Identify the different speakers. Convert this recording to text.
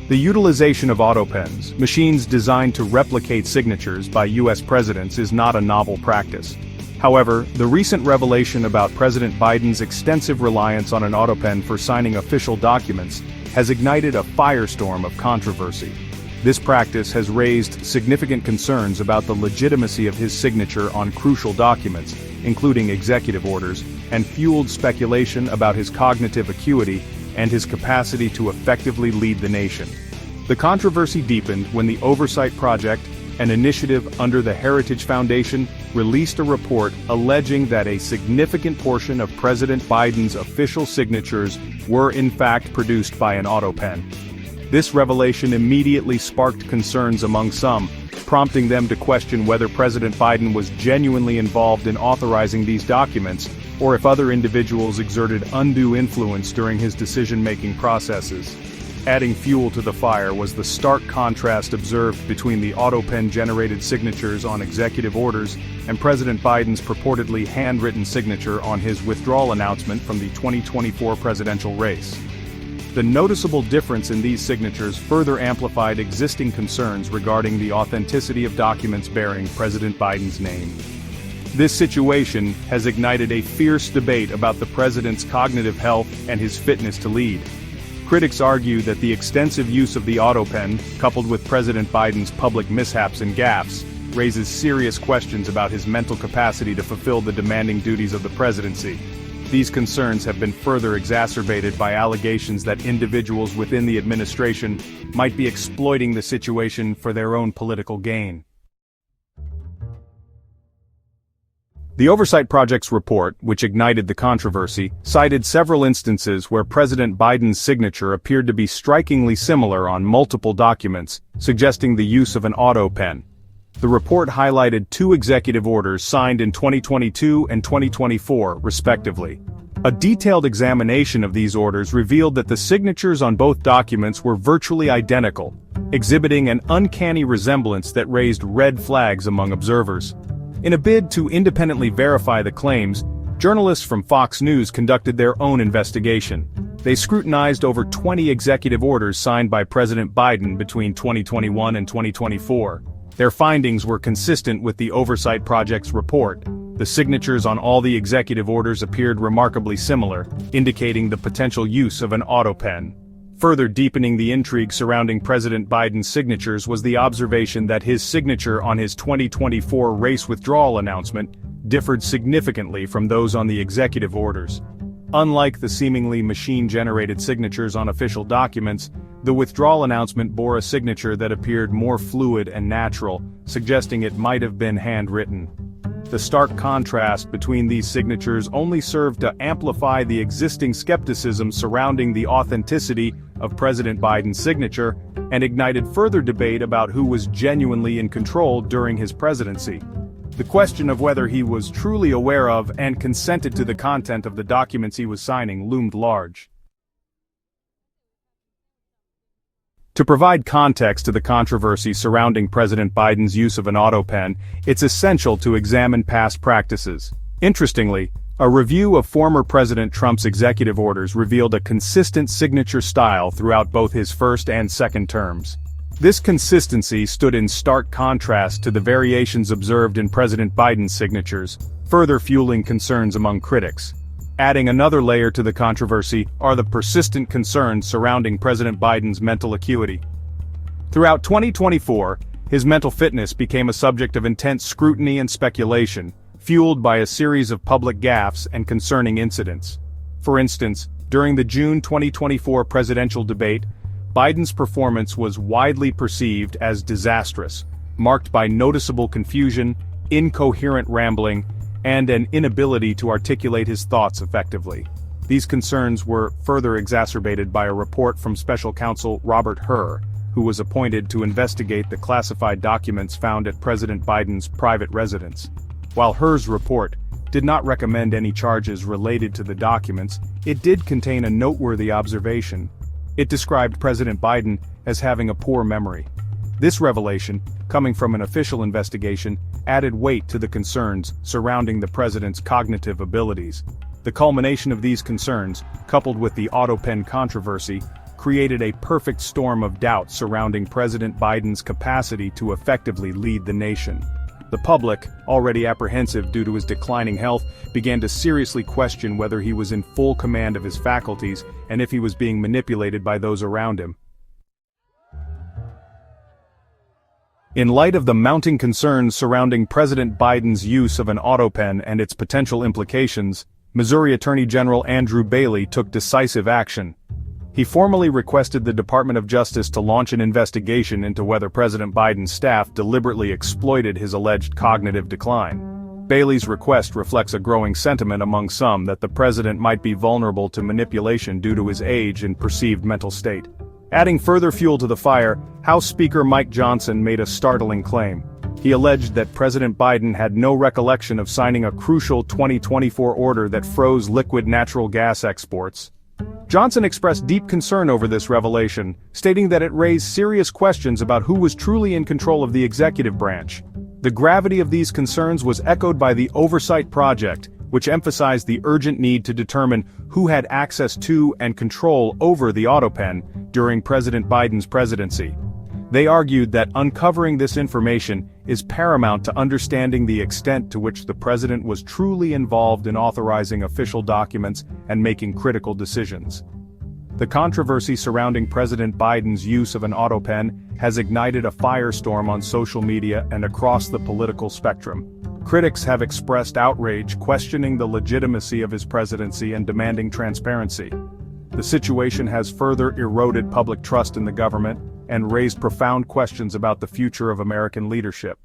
Speaker 1: The utilization of autopens, machines designed to replicate signatures by U.S. presidents, is not a novel practice. However, the recent revelation about President Biden's extensive reliance on an autopen for signing official documents has ignited a firestorm of controversy. This practice has raised significant concerns about the legitimacy of his signature on crucial documents, including executive orders, and fueled speculation about his cognitive acuity and his capacity to effectively lead the nation. The controversy deepened when the Oversight Project, an initiative under the Heritage Foundation, released a report alleging that a significant portion of President Biden's official signatures were in fact produced by an autopen. This revelation immediately sparked concerns among some, prompting them to question whether President Biden was genuinely involved in authorizing these documents, or if other individuals exerted undue influence during his decision-making processes. Adding fuel to the fire was the stark contrast observed between the autopen-generated signatures on executive orders and President Biden's purportedly handwritten signature on his withdrawal announcement from the 2024 presidential race. The noticeable difference in these signatures further amplified existing concerns regarding the authenticity of documents bearing President Biden's name. This situation has ignited a fierce debate about the president's cognitive health and his fitness to lead. Critics argue that the extensive use of the autopen, coupled with President Biden's public mishaps and gaffes, raises serious questions about his mental capacity to fulfill the demanding duties of the presidency. These concerns have been further exacerbated by allegations that individuals within the administration might be exploiting the situation for their own political gain. The Oversight Project's report, which ignited the controversy, cited several instances where President Biden's signature appeared to be strikingly similar on multiple documents, suggesting the use of an autopen. The report highlighted 2 executive orders signed in 2022 and 2024, respectively. A detailed examination of these orders revealed that the signatures on both documents were virtually identical, exhibiting an uncanny resemblance that raised red flags among observers. In a bid to independently verify the claims, journalists from Fox News conducted their own investigation. They scrutinized over 20 executive orders signed by President Biden between 2021 and 2024. Their findings were consistent with the Oversight Project's report. The signatures on all the executive orders appeared remarkably similar, indicating the potential use of an autopen. Further deepening the intrigue surrounding President Biden's signatures was the observation that his signature on his 2024 race withdrawal announcement differed significantly from those on the executive orders. Unlike the seemingly machine-generated signatures on official documents, the withdrawal announcement bore a signature that appeared more fluid and natural, suggesting it might have been handwritten. The stark contrast between these signatures only served to amplify the existing skepticism surrounding the authenticity of President Biden's signature, and ignited further debate about who was genuinely in control during his presidency. The question of whether he was truly aware of and consented to the content of the documents he was signing loomed large. To provide context to the controversy surrounding President Biden's use of an autopen, it's essential to examine past practices. Interestingly, a review of former President Trump's executive orders revealed a consistent signature style throughout both his first and second terms. This consistency stood in stark contrast to the variations observed in President Biden's signatures, further fueling concerns among critics. Adding another layer to the controversy are the persistent concerns surrounding President Biden's mental acuity. Throughout 2024, his mental fitness became a subject of intense scrutiny and speculation, fueled by a series of public gaffes and concerning incidents. For instance, during the June 2024 presidential debate, Biden's performance was widely perceived as disastrous, marked by noticeable confusion, incoherent rambling, and an inability to articulate his thoughts effectively. These concerns were further exacerbated by a report from special counsel Robert Hur, who was appointed to investigate the classified documents found at President Biden's private residence. While Hur's report did not recommend any charges related to the documents, it did contain a noteworthy observation. It described President Biden as having a poor memory. This revelation, coming from an official investigation, added weight to the concerns surrounding the president's cognitive abilities. The culmination of these concerns, coupled with the autopen controversy, created a perfect storm of doubt surrounding President Biden's capacity to effectively lead the nation. The public, already apprehensive due to his declining health, began to seriously question whether he was in full command of his faculties and if he was being manipulated by those around him. In light of the mounting concerns surrounding President Biden's use of an Autopen and its potential implications, Missouri Attorney General Andrew Bailey took decisive action. He formally requested the Department of Justice to launch an investigation into whether President Biden's staff deliberately exploited his alleged cognitive decline. Bailey's request reflects a growing sentiment among some that the president might be vulnerable to manipulation due to his age and perceived mental state. Adding further fuel to the fire, House Speaker Mike Johnson made a startling claim. He alleged that President Biden had no recollection of signing a crucial 2024 order that froze liquid natural gas exports. Johnson expressed deep concern over this revelation, stating that it raised serious questions about who was truly in control of the executive branch. The gravity of these concerns was echoed by the Oversight Project, which emphasized the urgent need to determine who had access to and control over the Autopen during President Biden's presidency. They argued that uncovering this information is paramount to understanding the extent to which the president was truly involved in authorizing official documents and making critical decisions. The controversy surrounding President Biden's use of an Autopen has ignited a firestorm on social media and across the political spectrum. Critics have expressed outrage, questioning the legitimacy of his presidency and demanding transparency. The situation has further eroded public trust in the government and raised profound questions about the future of American leadership.